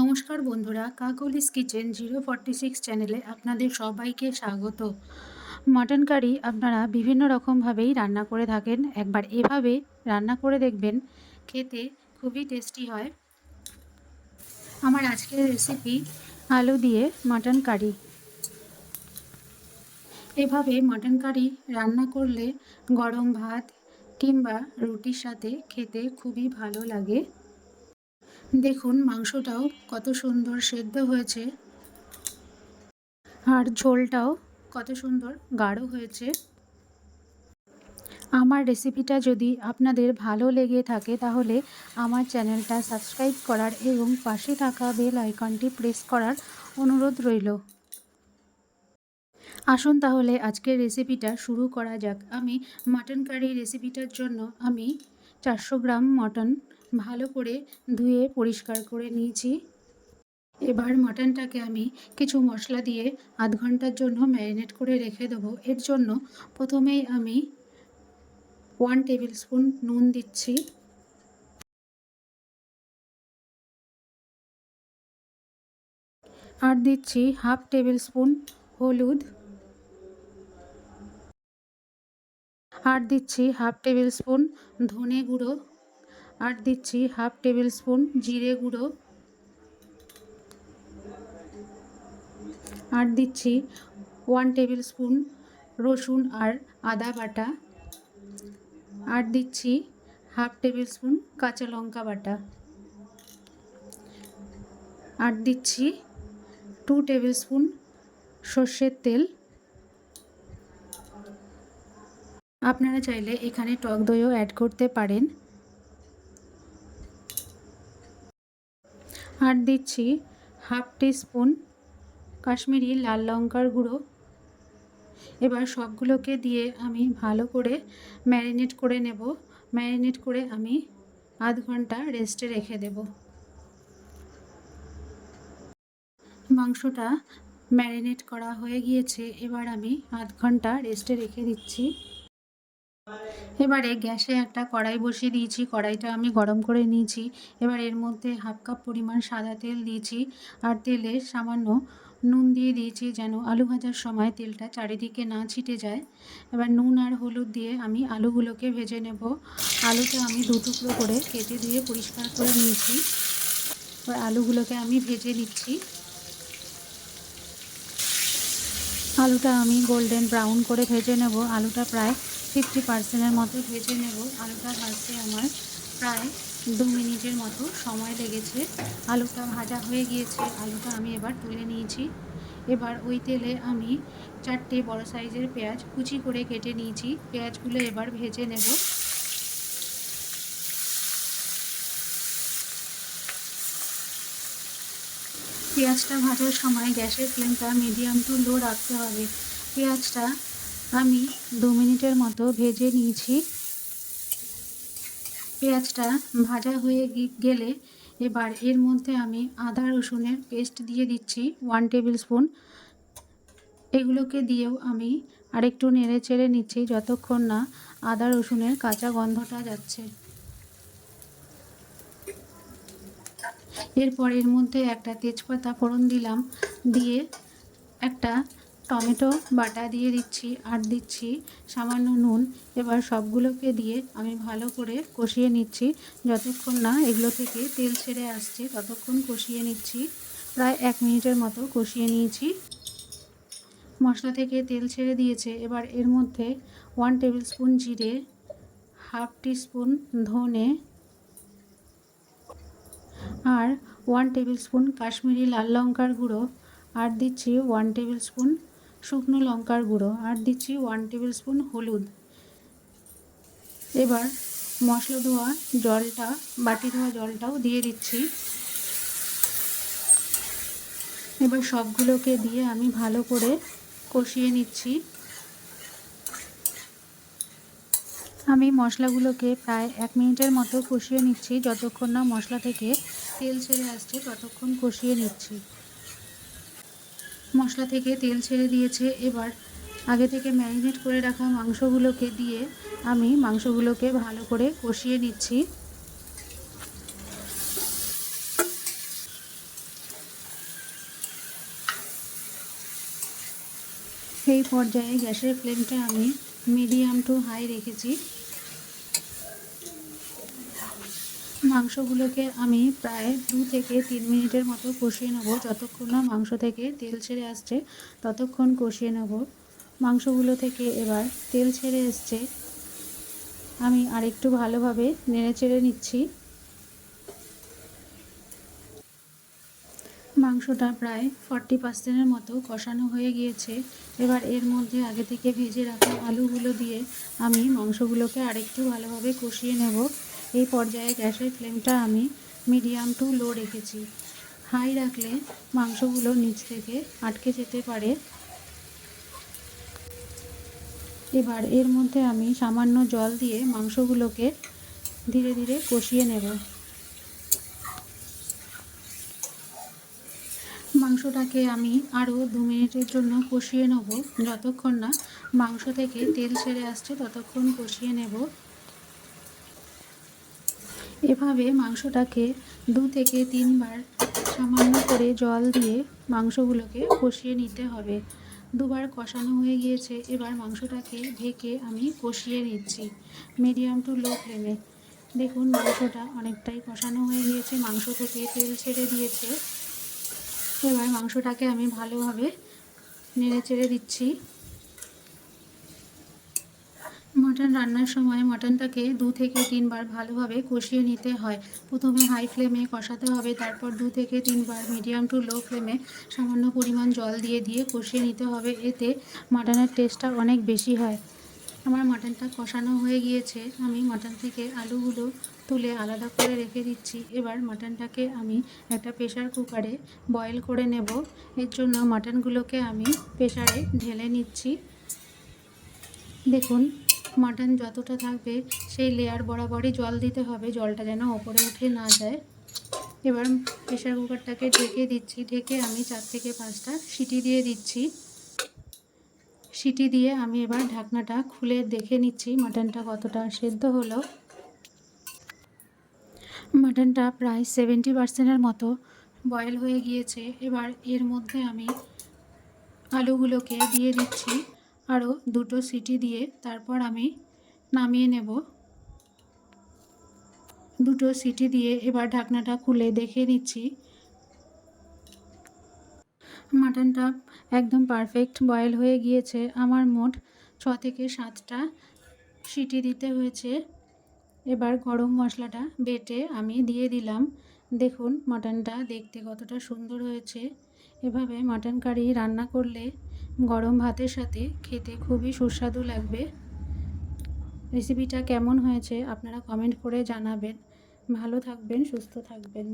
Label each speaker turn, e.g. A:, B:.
A: নমস্কার বন্ধুরা, কাকলিস কিচেন 046 চ্যানেলে আপনাদের সবাইকে স্বাগত। মটন কারি আপনারা বিভিন্ন রকমভাবেই রান্না করে থাকেন। একবার এভাবে রান্না করে দেখবেন, খেতে খুবই টেস্টি হয়। আমার আজকের রেসিপি আলু দিয়ে মটন কারি। এভাবে মটন কারি রান্না করলে গরম ভাত কিংবা রুটির সাথে খেতে খুবই ভালো লাগে। দেখুন মাংসটাও কত সুন্দর সেদ্ধ হয়েছে আর ঝোলটাও কত সুন্দর গাঢ় হয়েছে। আমার রেসিপিটা যদি আপনাদের ভালো লেগে থাকে তাহলে আমার চ্যানেলটা সাবস্ক্রাইব করার এবং পাশে থাকা বেল আইকনটি প্রেস করার অনুরোধ রইল। আসুন তাহলে আজকের রেসিপিটা শুরু করা যাক। আমি মাটন কারি রেসিপিটার জন্য আমি 400 গ্রাম মটন ভালো করে ধুয়ে পরিষ্কার করে নিয়েছি। এবার মটনটাকে আমি কিছু মশলা দিয়ে আধ ঘন্টার জন্য ম্যারিনেট করে রেখে দেবো। এর জন্য প্রথমেই আমি 1 টেবিল স্পুন নুন দিচ্ছি, আর দিচ্ছি হাফ টেবিল স্পুন হলুদ, আর দিচ্ছি হাফ টেবিল স্পুন ধনে গুঁড়ো, আর দিচ্ছি হাফ টেবিল স্পুন জিরে গুঁড়ো, আর দিচ্ছি 1 টেবিল স্পুন রসুন আর আদা বাটা, আর দিচ্ছি হাফ টেবিল স্পুন কাঁচা লঙ্কা বাটা, আর দিচ্ছি 2 টেবিল স্পুন সর্ষের তেল। আপনারা চাইলে এখানে টক দইও অ্যাড করতে পারেন। আর দিচ্ছি হাফ টিস্পুন কাশ্মীরি লাল লঙ্কার গুঁড়ো। এবার সবগুলোকে দিয়ে আমি ভালো করে ম্যারিনেট করে নেব। ম্যারিনেট করে আমি আধ ঘন্টা রেস্টে রেখে দেব। মাংসটা ম্যারিনেট করা হয়ে গিয়েছে, এবার আমি আধ ঘন্টা রেস্টে রেখে দিচ্ছি। এবারে গ্যাসে একটা কড়াই বসিয়ে দিয়েছি, কড়াইটা আমি গরম করে নিয়েছি। এবার এর মধ্যে হাফ কাপ পরিমাণ সাদা তেল দিয়েছি, আর তেলে সামান্য নুন দিয়ে দিয়েছি যেন আলু ভাজার সময় তেলটা চারিদিকে না ছিটে যায়। এবার নুন আর হলুদ দিয়ে আমি আলুগুলোকে ভেজে নেব। আলুটা আমি 2 টুকরো করে কেটে দিয়ে পরিষ্কার করে নিয়েছি। এবার আলুগুলোকে আমি ভেজে নিচ্ছি। আলুটা আমি গোল্ডেন ব্রাউন করে ভেজে নেব। আলুটা প্রায় 50% মতো ভেজে নেব। আলুটা ভাজতে আমার প্রায় 2 মিনিটের মতো সময় লেগেছে। আলুটা ভাজা হয়ে গিয়েছে, আলুটা আমি এবার তুলে নিয়েছি। এবার ওই তেলে আমি 4টে বড় সাইজের পেঁয়াজ কুচি করে কেটে নিয়েছি। পেঁয়াজগুলো এবার ভেজে নেব। পেঁয়াজটা ভাজার সময় গ্যাসের ফ্লেমটা মিডিয়াম টু লো রাখতে হবে। পেঁয়াজটা আমি 2 মিনিটের মতো ভেজে নিয়েছি। পেঁয়াজটা ভাজা হয়ে গেলে এবার এর মধ্যে আমি আদা রসুনের পেস্ট দিয়ে দিচ্ছি 1 টেবিল স্পুন। এগুলোকে দিয়েও আমি আরেকটু নেড়ে চেড়ে নিচ্ছি যতক্ষণ না আদা রসুনের কাঁচা গন্ধটা যাচ্ছে। এরপর এর মধ্যে একটা তেজপাতা ফোড়ন দিলাম, দিয়ে একটা টমেটো বাটা দিয়ে দিচ্ছি, আর দিচ্ছি সামান্য নুন। এবার সবগুলোকে দিয়ে আমি ভালো করে কষিয়ে নিচ্ছি যতক্ষণ না এগুলো থেকে তেল ছেড়ে আসছে, ততক্ষণ কষিয়ে নিচ্ছি। প্রায় 1 মিনিটের মতো কষিয়ে নিয়েছি। মশলা থেকে তেল ছেড়ে দিয়েছে। এবার এর মধ্যে 1 টেবিল স্পুন জিরে, হাফ টিস্পুন ধনে, আর 1 টেবিল স্পুন কাশ্মীরি লাল লঙ্কার গুঁড়ো, আর দিচ্ছি 1 টেবিল স্পুন শুকনো লঙ্কার গুঁড়ো, আর দিচ্ছি 1 টেবিল স্পুন হলুদ। এবার মশলা ধোয়া জলটা, বাটি ধোয়া জলটাও দিয়ে দিচ্ছি। এবার সবগুলোকে দিয়ে আমি ভালো করে কষিয়ে নিচ্ছি। আমি মশলাগুলোকে প্রায় 1 মিনিটের মতো কষিয়ে নিচ্ছি। যতক্ষণ না মশলা থেকে তেল ছেড়ে আসছে ততক্ষণ কষিয়ে নিচ্ছি। মশলা থেকে তেল ছেড়ে দিয়েছে। এবার আগে থেকে ম্যারিনেট করে রাখা মাংসগুলোকে দিয়ে আমি মাংসগুলোকে ভালো করে কষিয়ে নিচ্ছি। এই পর্যায়ে গ্যাসের ফ্লেমটা আমি মিডিয়াম টু হাই রেখেছি। মাংসগুলোকে আমি প্রায় 2 থেকে 3 মিনিটের মতো কষিয়ে নেব। যতক্ষণ না মাংস থেকে তেল ছেড়ে আসছে ততক্ষণ কষিয়ে নেব। মাংসগুলো থেকে এবার তেল ছেড়ে এসছে, আমি আরেকটু ভালোভাবে নেড়েচেড়ে নিচ্ছি। মাংসটা প্রায় 40% মতো কষানো হয়ে গিয়েছে। এবার এর মধ্যে আগে থেকে ভেজে রাখা আলুগুলো দিয়ে আমি মাংসগুলোকে আরেকটু ভালোভাবে কষিয়ে নেব। এই পর্যায়ে গ্যাসের ফ্লেমটা আমি মিডিয়াম টু লো রেখেছি। হাই রাখলে মাংসগুলো নিচ থেকে আটকে যেতে পারে। এবার এর মধ্যে আমি সামান্য জল দিয়ে মাংসগুলোকে ধীরে ধীরে কষিয়ে নেব। মাংসটাকে আমি আরও 2 মিনিটের জন্য কষিয়ে নেব। যতক্ষণ না মাংস থেকে তেল ছেড়ে আসছে ততক্ষণ কষিয়ে নেব। এভাবে মাংসটাকে 2 থেকে 3 বার সামান্য করে জল দিয়ে মাংসগুলোকে কষিয়ে নিতে হবে। 2 বার কষানো হয়ে গিয়েছে। এবার মাংসটাকে ঢেকে আমি কষিয়ে নিচ্ছি মিডিয়াম টু লো ফ্লেমে। দেখুন মাংসটা অনেকটাই কষানো হয়ে গিয়েছে, মাংস থেকে তেল ছেড়ে দিয়েছে। এবার মাংসটাকে আমি ভালোভাবে নেড়েচেড়ে দিচ্ছি। মাটন রান্নার সময় মাটনটাকে 2 থেকে 3 বার ভালোভাবে কষিয়ে নিতে হয়। প্রথমে হাই ফ্লেমে কষাতে হবে, তারপর 2 থেকে 3 বার মিডিয়াম টু লো ফ্লেমে সামান্য পরিমাণ জল দিয়ে কষিয়ে নিতে হবে। এতে মাটনের টেস্টটা অনেক বেশি হয়। আমার মাটনটা কষানো হয়ে গিয়েছে, আমি মাটন থেকে আলুগুলো তুলে আলাদা করে রেখে দিচ্ছি। এবার মাটনটাকে আমি একটা প্রেশার কুকারে বয়েল করে নেব। এর জন্য মাটনগুলোকে আমি প্রেশারে ঢেলে নিচ্ছি। দেখুন মাটন যতটা থাকবে সেই লেয়ার বরাবরই জল দিতে হবে, জলটা যেন ওপরে উঠে না যায়। এবার প্রেশার কুকারটাকে ঢেকে দিচ্ছি। ঢেকে আমি 4 থেকে 5টা সিটি দিয়ে দিচ্ছি। সিটি দিয়ে আমি এবার ঢাকনাটা খুলে দেখে নিচ্ছি মাটনটা কতটা সেদ্ধ হলো। মাটনটা প্রায় 70%-এর মতো বয়েল হয়ে গিয়েছে। এবার এর মধ্যে আমি আলুগুলোকে দিয়ে দিচ্ছি। আরও 2টো সিটি দিয়ে তারপর আমি নামিয়ে নেব। 2টো সিটি দিয়ে এবার ঢাকনাটা খুলে দেখে নিচ্ছি মাটনটা একদম পারফেক্ট বয়েল হয়ে গিয়েছে। আমার মোট 6 থেকে 7টা সিটি দিতে হয়েছে। এবার গরম মশলাটা বেটে আমি দিয়ে দিলাম। দেখুন মাটনটা দেখতে কতটা সুন্দর হয়েছে। এভাবে মাটন কারি রান্না করলে গরম ভাতের সাথে খেতে খুবই সুস্বাদু লাগবে। রেসিপিটা কেমন হয়েছে আপনারা কমেন্ট করে জানাবেন। ভালো থাকবেন, সুস্থ থাকবেন।